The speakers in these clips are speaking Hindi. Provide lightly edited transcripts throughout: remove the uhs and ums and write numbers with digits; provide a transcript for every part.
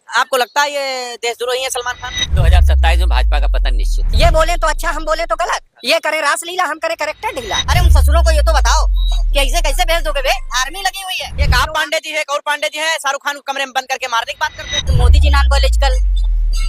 आपको लगता है ये देशद्रोही है सलमान खान? 2027 में भाजपा का पतन निश्चित। ये बोले तो अच्छा, हम बोले तो गलत। ये करे रासलीला, हम करे करेक्टर ढीला। अरे उन ससुरों को ये तो बताओ कि ऐसे कैसे भेज दोगे बे? आर्मी लगी हुई है। एक आप पांडे जी है, एक और पांडे जी है, शाहरुख खान को कमरे में बंद करके मारने की बात करते हैं। तो मोदी जी नॉन बायोलॉजिकल,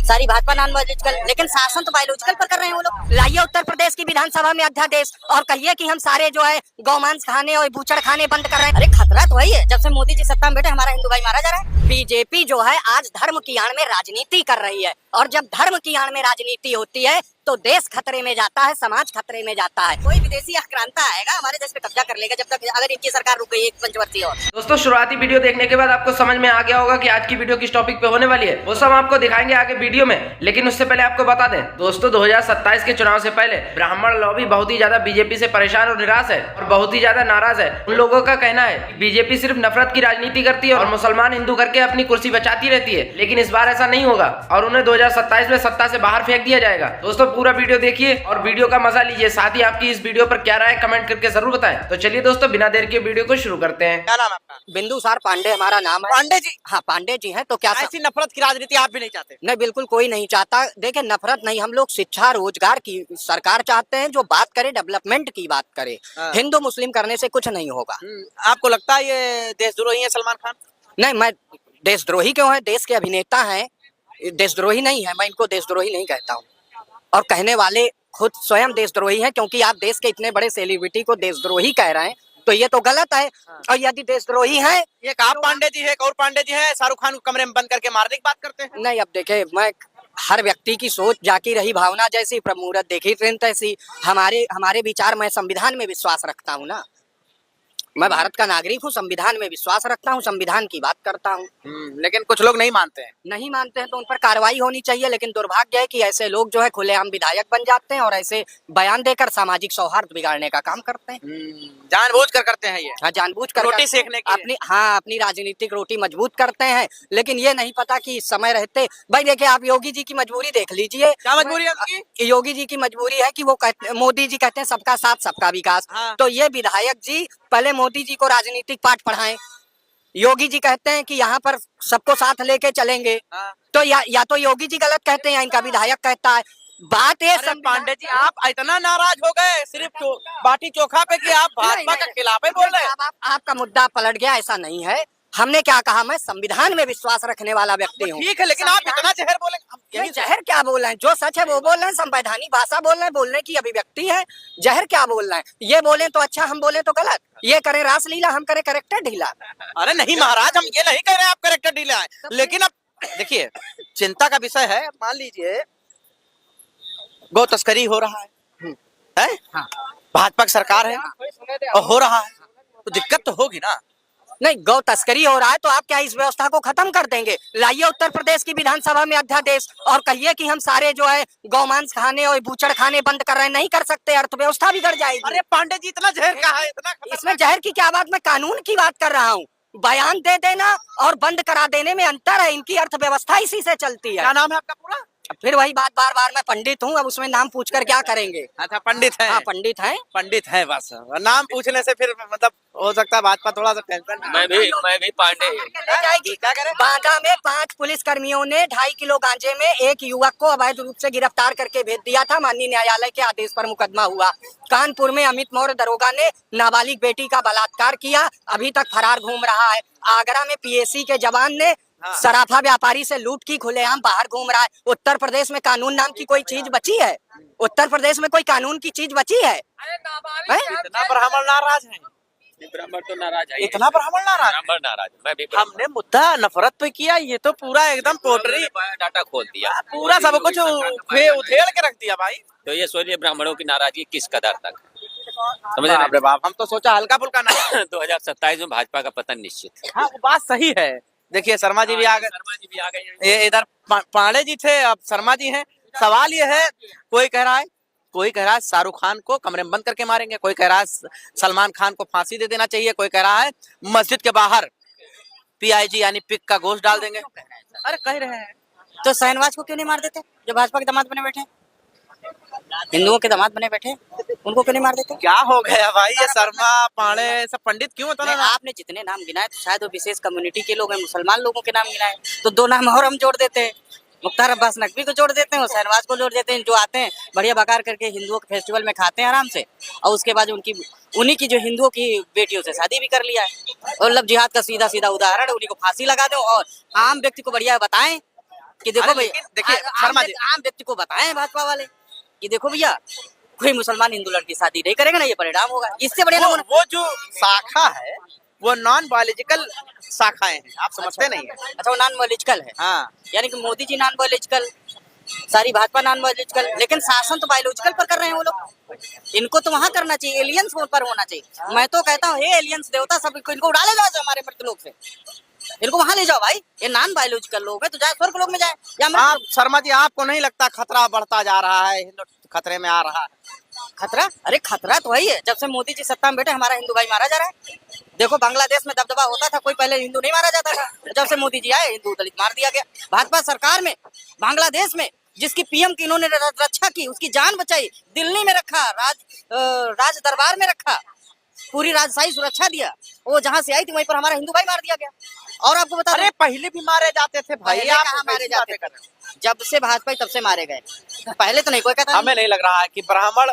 सारी भाजपा नॉन बायोलॉजिकल, लेकिन शासन तो बायोलॉजिकल पर कर रहे हैं वो लोग। लाइए उत्तर प्रदेश की विधानसभा में अध्यादेश और कहिए कि हम सारे जो है गौमांस खाने और बूचड़ खाने बंद कर रहे हैं। अरे खतरा तो वही है, जब से मोदी जी सत्ता में बैठे हमारा हिंदू भाई मारा जा रहा है। बीजेपी जो है आज धर्म की आड़ में राजनीति कर रही है, और जब धर्म की आड़ में राजनीति होती है तो देश खतरे में जाता है, समाज खतरे में जाता है। कोई विदेशी आक्रांता आएगा हमारे देश पे कब्जा कर लेगा जब तक, अगर इनकी सरकार रुक गई एक पंचवर्षीय और। दोस्तों शुरुआती वीडियो देखने के बाद आपको समझ में आ गया होगा कि आज की वीडियो किस टॉपिक पे होने वाली है, वो सब आपको दिखाएंगे आगे वीडियो में। लेकिन उससे पहले आपको बता दें दोस्तों, 2027 के चुनाव से पहले ब्राह्मण लॉबी बहुत ही ज्यादा बीजेपी से परेशान और निराश है और बहुत ही ज्यादा नाराज है। उन लोगों का कहना है कि बीजेपी सिर्फ नफरत की राजनीति करती है और मुसलमान हिंदू करके अपनी कुर्सी बचाती रहती है, लेकिन इस बार ऐसा नहीं होगा और उन्हें 2027 में सत्ता से बाहर फेंक दिया जाएगा। दोस्तों पूरा वीडियो देखिए और वीडियो का मजा लीजिए, साथ ही आपकी इस वीडियो पर क्या राय है कमेंट करके जरूर बताएं। तो चलिए दोस्तों बिना देर के वीडियो को शुरू करते हैं। क्या नाम है आपका? बिंदुसार पांडे हमारा नाम है। पांडे जी? हाँ पांडे जी हैं। तो क्या ऐसी नफरत की राजनीति आप भी नहीं चाहते? नहीं, बिल्कुल कोई नहीं चाहता। देखिए नफरत नहीं, हम लोग शिक्षा रोजगार की सरकार चाहते हैं जो बात करे डेवलपमेंट की बात करे। हिंदू मुस्लिम करने से कुछ नहीं होगा। आपको लगता है ये देशद्रोही है सलमान खान? नहीं, मैं देशद्रोही क्यों है, देश के अभिनेता हैं, देशद्रोही नहीं है। मैं इनको देशद्रोही नहीं कहता हूँ, और कहने वाले खुद स्वयं देशद्रोही हैं, क्योंकि आप देश के इतने बड़े सेलिब्रिटी को देशद्रोही कह रहे हैं तो ये तो गलत है। और यदि देशद्रोही हैं, एक आप पांडे जी है, एक और पांडे जी है, शाहरुख खान को कमरे में बंद करके मारने की बात करते हैं। नहीं अब देखे, मैं हर व्यक्ति की सोच जाकी रही भावना जैसी, प्रमुरत देखी ट्रेन तैसी। हमारे विचार, मैं संविधान में विश्वास रखता हूँ ना, मैं भारत का नागरिक हूँ, संविधान में विश्वास रखता हूँ, संविधान की बात करता हूँ। लेकिन कुछ लोग नहीं मानते हैं। नहीं मानते हैं तो उन पर कार्रवाई होनी चाहिए, लेकिन दुर्भाग्य है कि ऐसे लोग जो है खुलेआम विधायक बन जाते हैं और ऐसे बयान देकर सामाजिक सौहार्द बिगाड़ने का काम करते हैं। जानबूझकर करते हैं ये। हाँ, जानबूझकर रोटी सेकने की अपनी राजनीतिक रोटी मजबूत करते हैं, लेकिन ये नहीं पता कि इस समय रहते। भाई देखिए, आप योगी जी की मजबूरी देख लीजिए। क्या मजबूरी है उनकी? योगी जी की मजबूरी है कि वो मोदी जी कहते हैं सबका साथ सबका विकास। हाँ। तो ये विधायक जी पहले मोदी जी को राजनीतिक पाठ पढ़ाएं। योगी जी कहते हैं कि यहाँ पर सबको साथ लेके चलेंगे। हाँ। तो या तो योगी जी गलत कहते हैं या इनका विधायक कहता है। बात ये अरे पांडे जी, आप इतना नाराज हो गए सिर्फ बाटी चोखा पे कि आप भाजपा के खिलाफ ही बोल रहे हैं। आपका मुद्दा पलट गया, ऐसा नहीं है। हमने क्या कहा, मैं संविधान में विश्वास रखने वाला व्यक्ति हूँ। ठीक है, लेकिन आप इतना जहर बोले। यही जहर क्या बोल रहे हैं, जो सच है वो बोल रहे हैं, संवैधानिक भाषा बोल रहे हैं, बोलने की अभिव्यक्ति है। जहर क्या बोल रहे हैं, ये बोले तो अच्छा, हम बोले तो गलत। ये करे रासलीला, हम करे करेक्टर ढीला। अरे नहीं महाराज, हम ये नहीं कह रहे हैं आप करेक्टर ढीला है, लेकिन अब देखिए चिंता का विषय है। मान लीजिए गौ तस्करी हो रहा है? हाँ। भाजपा की सरकार है और हो रहा है तो दिक्कत तो होगी ना। नहीं, गौ तस्करी हो रहा है तो आप क्या इस व्यवस्था को खत्म कर देंगे? लाइए उत्तर प्रदेश की विधानसभा में अध्यादेश और कहिए कि हम सारे जो है गौमांस खाने और बूचड़ खाने बंद कर रहे हैं। नहीं कर सकते, अर्थव्यवस्था बिगड़ जाएगी। अरे पांडे जी, इतना जहर कहा है, इतना इसमें जहर की क्या बात, मैं कानून की बात कर रहा हूँ। बयान दे देना और बंद करा देने में अंतर है। इनकी अर्थव्यवस्था इसी से चलती है। क्या नाम है आपका पूरा? फिर वही बात बार बार, मैं पंडित हूँ, अब उसमें नाम पूछकर क्या करेंगे? अच्छा पंडित है। हाँ पंडित है। पंडित है, बस नाम पूछने से फिर मतलब हो सकता है भाजपा थोड़ा सा टेंशन। मैं भी पांडे। ले जाएगी। क्या करें? बांदा में 5 पुलिस कर्मियों ने 2.5 किलो गांजे में एक युवक को अवैध रूप से गिरफ्तार करके भेज दिया था। माननीय न्यायालय के आदेश पर मुकदमा हुआ। कानपुर में अमित मौर्य दरोगा ने नाबालिग बेटी का बलात्कार किया, अभी तक फरार घूम रहा है। आगरा में पीएसी के जवान ने सराफा व्यापारी से लूट की खुलेआम बाहर घूम रहा है। उत्तर प्रदेश में कानून नाम की कोई चीज बची है? उत्तर प्रदेश में कोई कानून की चीज बची है? इतना ब्राह्मण नाराज है, ब्राह्मण तो नाराज है, इतना ब्राह्मण नाराज। ब्राह्मण नाराज। मैं भी हमने मुद्दा नफरत पे किया, ये तो पूरा एकदम पोटरी डाटा खोल दिया, पूरा सब कुछ उधेड़ के रख दिया भाई। तो ये सोचिए ब्राह्मणों की नाराजगी किस कदर तक, समझ बाप रे बाप, हम तो सोचा हल्का फुल्का ना। 2027 में भाजपा का पतन निश्चित। हाँ वो बात सही है। देखिए शर्मा जी भी आ गए, शर्मा जी भी आ गए। ये इधर पांडे जी थे, अब शर्मा जी हैं। सवाल ये है, कोई कह रहा है शाहरुख खान को कमरे में बंद करके मारेंगे, कोई कह रहा है सलमान खान को फांसी दे देना चाहिए, कोई कह रहा है मस्जिद के बाहर पीआईजी यानी पिक का गोश्त डाल देंगे। अरे कह रहे हैं तो शहनवाज को क्यों नहीं मार देते जो भाजपा के दामाद बने बैठे? हिंदुओं के दामाद बने बैठे, उनको क्यों नहीं मार देते? क्या हो गया भाई, ये शर्मा पांडे सब पंडित क्यों होता नहीं, ना? आपने जितने नाम गिनाए तो शायद वो विशेष कम्युनिटी के लोग हैं, मुसलमान लोगों के नाम गिनाए, तो 2 नाम और हम जोड़ देते हैं। मुख्तार अब्बास नकवी को जोड़ देते हैं और शहनवाज को जोड़ देते हैं, जो आते हैं बढ़िया बकार करके हिंदुओं के फेस्टिवल में खाते हैं आराम से, और उसके बाद उन्हीं की जो हिंदुओं की बेटियों से शादी भी कर लिया है। और लब जिहाद का सीधा सीधा उदाहरण है, उन्हीं को फांसी लगा दो और आम व्यक्ति को बढ़िया बताएं कि देखो भाई, देखिए शर्मा जी, आम व्यक्ति को बताएं भाजपा वाले कि देखो भैया, कोई मुसलमान हिंदू लड़की शादी नहीं करेगा ना, ये परिणाम होगा। इससे बढ़िया वो जो शाखा है वो नॉन बायोलॉजिकल शाखाएं हैं, आप समझते नहीं है। अच्छा, वो नॉन बायोलॉजिकल है। हाँ, यानी कि मोदी जी नॉन बायोलॉजिकल, सारी भाजपा नॉन बायोलॉजिकल, लेकिन शासन तो बायोलॉजिकल पर कर रहे हैं वो लोग। इनको तो वहां करना चाहिए, एलियंस पर होना चाहिए। मैं तो कहता हूँ हे एलियंस देवता, सब इनको उड़ा ले जाओ हमारे मृतलोक से, इनको वहां ले जाओ भाई। ये नॉन बायोलॉजिकल लोग है तो जाए स्वर्ग लोक में जाए। या आप शर्मा जी, आपको नहीं लगता खतरा बढ़ता जा रहा है, हिंदू खतरे में आ रहा है? खतरा? अरे खतरा तो वही है, जब से मोदी जी सत्ता में बैठे हमारा हिंदू भाई मारा जा रहा है। देखो बांग्लादेश में दबदबा होता था, कोई पहले हिंदू नहीं मारा जाता था, जब से मोदी जी आए हिंदू दलित मार दिया गया। भाजपा सरकार में बांग्लादेश में जिसकी पीएम की इन्होंने रक्षा की, उसकी जान बचाई, दिल्ली में रखा, राज दरबार में रखा, पूरी राजशाही सुरक्षा दिया, वो जहाँ से आई थी वहीं पर हमारा हिंदू भाई मार दिया गया। और आपको बता, अरे पहले भी मारे जाते थे भाई, आप कहाँ मारे जाते थे? जब से भाजपा तब से मारे गए, पहले तो नहीं कोई कहता। हमें नहीं लग रहा है कि ब्राह्मण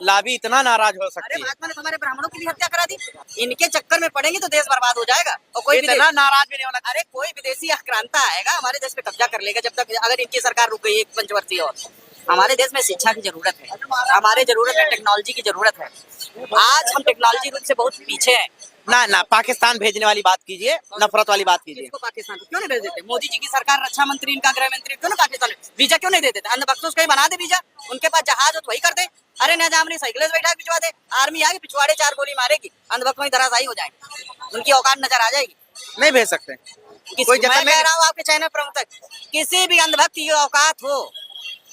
लाभी इतना नाराज हो सकती है। भाजपा ने हमारे ब्राह्मणों की भी हत्या करा दी, इनके चक्कर में पड़ेंगे तो देश बर्बाद हो जाएगा। और कोई इतना नाराज भी नहीं होना। अरे कोई विदेशी आक्रांता आएगा हमारे देश पे कब्जा कर लेगा, जब तक अगर इनकी सरकार रुक गई एक पंचवर्षीय। और हमारे देश में शिक्षा की जरूरत है, हमारे जरूरत है, टेक्नोलॉजी की जरूरत है। आज हम टेक्नोलॉजी रूप से बहुत पीछे हैं। ना पाकिस्तान भेजने वाली बात कीजिए, नफरत वाली बात कीजिए। पाकिस्तान क्यों नहीं भेज देते? मोदी जी की सरकार, रक्षा मंत्री, इनका गृह मंत्री क्यों ना पाकिस्तान वीजा क्यों नहीं देते? अंधभक्तों कहीं बना दे वीजा, उनके पास जहाज हो तो वही कर दे। अरे निजामनी साइकिल बैठा भिजवा दे, आर्मी आगे पिछवाड़े 4 गोली मारेगी, अंधभक्त वहीं धराशायी हो जाएंगे, उनकी औकात नजर आ जाएगी। नहीं भेज सकते कोई मैं कह रहा हूँ आपके चैनल प्रमुख तक, किसी भी अंधभक्त की औकात हो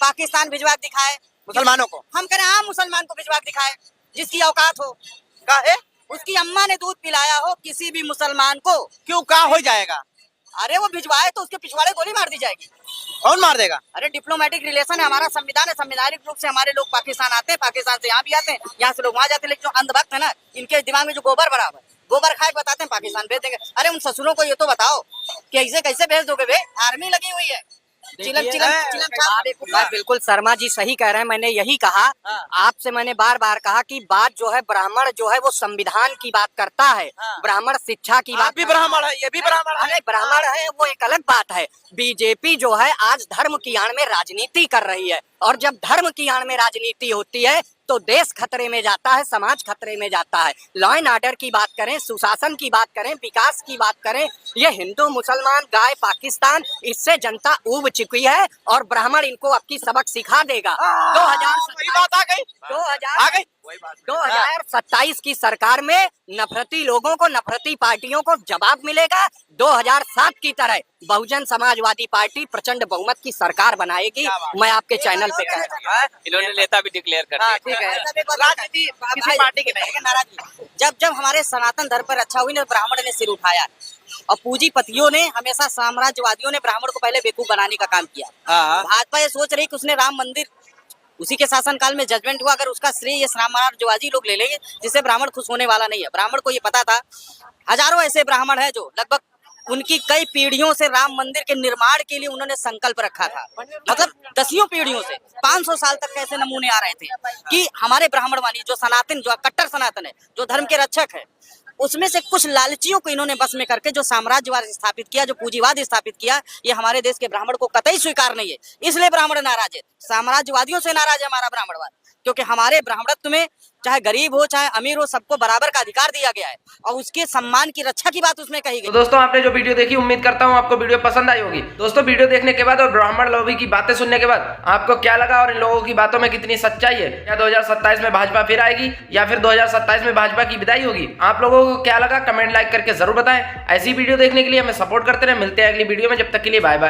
पाकिस्तान भिजवा दिखाए मुसलमानों को। हम कह रहे हैं मुसलमान को भिजवा दिखाए, जिसकी औकात हो। काहे? उसकी अम्मा ने दूध पिलाया हो किसी भी मुसलमान को, क्यों, का हो जाएगा? अरे वो भिजवाए तो उसके पिछवाड़े गोली मार दी जाएगी। कौन मार देगा? अरे डिप्लोमेटिक रिलेशन है, हमारा संविधान है, संवैधानिक रूप से हमारे लोग पाकिस्तान आते हैं, पाकिस्तान से यहाँ भी आते हैं, यहाँ से लोग वहाँ जाते हैं। लेकिन जो अंधभक्त है ना, इनके दिमाग में जो गोबर बराबर, गोबर खाए बताते हैं पाकिस्तान भेज देंगे। अरे उन ससुरों को ये तो बताओ कि ऐसे कैसे भेज दोगे बे? आर्मी लगी हुई है। बिल्कुल शर्मा जी सही कह रहे हैं, मैंने यही कहा आपसे, मैंने बार बार कहा कि बात जो है ब्राह्मण जो है वो संविधान की बात करता है, ब्राह्मण शिक्षा की बात भी ब्राह्मण है, ये भी ब्राह्मण है। ब्राह्मण है वो एक अलग बात है। बीजेपी जो है आज धर्म की आड़ में राजनीति कर रही है, और जब धर्म की आड़ में राजनीति होती है तो देश खतरे में जाता है, समाज खतरे में जाता है। लॉ एंड ऑर्डर की बात करें, सुशासन की बात करें, विकास की बात करें, ये हिंदू मुसलमान गाय पाकिस्तान, इससे जनता ऊब चुकी है और ब्राह्मण इनको अब की सबक सिखा देगा। 2027 की सरकार में नफरती लोगों को, नफरती पार्टियों को जवाब मिलेगा। 2007 की तरह बहुजन समाजवादी पार्टी प्रचंड बहुमत की सरकार बनाएगी। मैं आपके चैनल पे कह रहा हूँ, इन्होंने नेता भी डिक्लेयर कर दिया। ठीक है, राजनीति किसी पार्टी की नहीं, नाराजगी जब हमारे सनातन धर्म पर अच्छा हुई ना, ब्राह्मण ने सिर उठाया और पूंजीपतियों ने, हमेशा साम्राज्यवादियों ने ब्राह्मण को पहले बेवकूफ बनाने का काम किया। भाजपा ये सोच रही कि उसने राम मंदिर, उसी के शासनकाल में जजमेंट हुआ, अगर उसका श्रेय ये साम्राज्यवादी लोग ले लेंगे, जिससे ब्राह्मण खुश होने वाला नहीं है। ब्राह्मण को ये पता था, हजारों ऐसे ब्राह्मण है जो लगभग उनकी कई पीढ़ियों से राम मंदिर के निर्माण के लिए उन्होंने संकल्प रखा था, मतलब 10 पीढ़ियों से 500 साल तक कैसे नमूने आ रहे थे कि हमारे ब्राह्मण वाली जो सनातन, जो कट्टर सनातन है, जो धर्म के रक्षक है, उसमें से कुछ लालचियों को इन्होंने बस में करके जो साम्राज्यवाद स्थापित किया, जो पूंजीवाद स्थापित किया, ये हमारे देश के ब्राह्मण को कतई स्वीकार नहीं है। इसलिए ब्राह्मण नाराज है, साम्राज्यवादियों से नाराज है हमारा ब्राह्मणवाद, क्योंकि हमारे ब्राह्मणत्व में चाहे गरीब हो चाहे अमीर हो, सबको बराबर का अधिकार दिया गया है और उसके सम्मान की रक्षा की बात उसमें कही गई। तो दोस्तों आपने जो वीडियो देखी, उम्मीद करता हूँ आपको वीडियो पसंद आई होगी। दोस्तों वीडियो देखने के बाद और ब्राह्मण लॉबी की बातें सुनने के बाद आपको क्या लगा और इन लोगों की बातों में कितनी सच्चाई है? क्या 2027 में भाजपा फिर आएगी या फिर 2027 में भाजपा की विदाई होगी? आप लोगों को क्या लगा कमेंट लाइक करके जरूर बताएं। ऐसी वीडियो देखने के लिए हमें सपोर्ट करते रहे। मिलते हैं अगली वीडियो में, जब तक के लिए बाय बाय।